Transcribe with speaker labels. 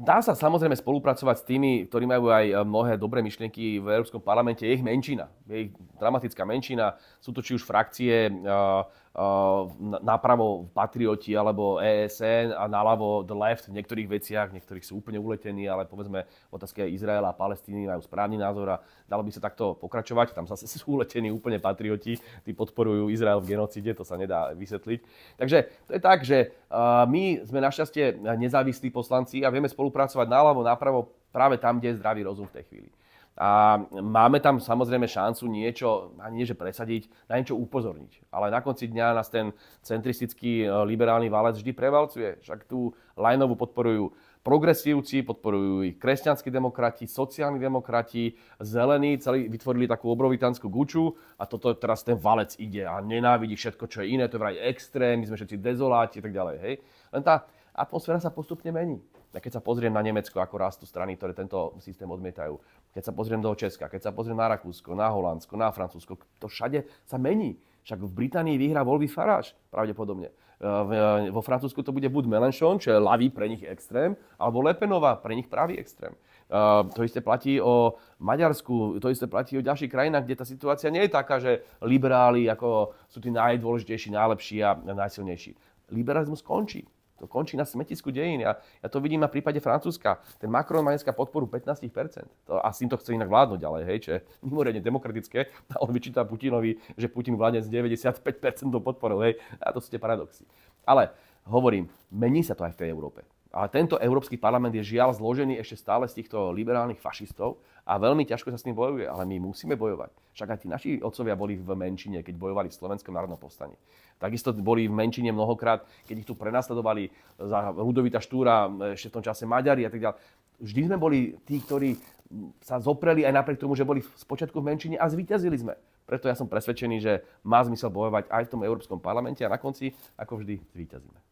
Speaker 1: Dá sa samozrejme spolupracovať s tými, ktorí majú aj mnohé dobré myšlienky v Európskom parlamente. Je ich menšina, je ich dramatická menšina. Sú to či už frakcie napravo Patrioti alebo ESN a naľavo The Left v niektorých veciach, niektorých sú úplne uletení, ale povedzme v otázke Izraela a Palestíny majú správny názor a dalo by sa takto pokračovať. Tam zase sú uletení úplne patrioti, tí podporujú Izrael v genocíde, to sa nedá vysvetliť. Takže to je tak, že my sme našťastie nezávislí poslanci a vieme spolupracovať naľavo, napravo, práve tam, kde je zdravý rozum v tej chvíli. A máme tam samozrejme šancu niečo, ani nie že presadiť, na niečo upozorniť. Ale na konci dňa nás ten centristický liberálny válec vždy prevalcuje. Však tú Lajnovu podporujú progresívci, podporujú ich kresťanskí demokrati, sociálni demokrati, zelení, celí vytvorili takú obrovitánsku guču a toto teraz ten valec ide a nenávidí všetko, čo je iné, to je vraj extrém, my sme všetci dezoláti a tak ďalej. Hej? Len tá atmosféra sa postupne mení. A keď sa pozriem na Nemecko, ako rastú strany, ktoré tento systém odmietajú, keď sa pozriem do Česka, keď sa pozriem na Rakúsko, na Holandsko, na Francúzsko, to všade sa mení. Však v Británii vyhrá voľby Farage, pravdepodobne. Vo Francúzsku to bude buď Mélenchon, čo je ľavý, pre nich extrém, alebo Le Penová, pre nich pravý extrém. To isté platí o Maďarsku, to isté platí o ďalších krajinách, kde tá situácia nie je taká, že liberáli ako sú tí najdôležitejší, najlepší a najsilnejší. Liberalizmus končí. To končí na smetisku dejín. Ja to vidím na prípade Francúzska. Ten Macron má dneska podporu 15%. A s týmto chce inak vládnuť ďalej, hej, čo je mimoriadne demokratické. A on vyčíta Putinovi, že Putin vládne s 95% podporou, hej. A to sú tie paradoxy. Ale hovorím, mení sa to aj v tej Európe. Ale tento Európsky parlament je žiaľ zložený ešte stále z týchto liberálnych fašistov a veľmi ťažko sa s tým bojuje, ale my musíme bojovať. Však aj tí naši otcovia boli v menšine, keď bojovali v Slovenskom národnom povstaní. Takisto boli v menšine mnohokrát, keď ich tu prenasledovali za Ludovita Štúra, ešte v tom čase Maďari a tak ďalej. Vždy sme boli tí, ktorí sa zopreli aj napriek tomu, že boli spočiatku v menšine a zvíťazili sme. Preto ja som presvedčený, že má zmysel bojovať aj v tom Európskom parlamente a na konci, ako vždy, zvíťazíme.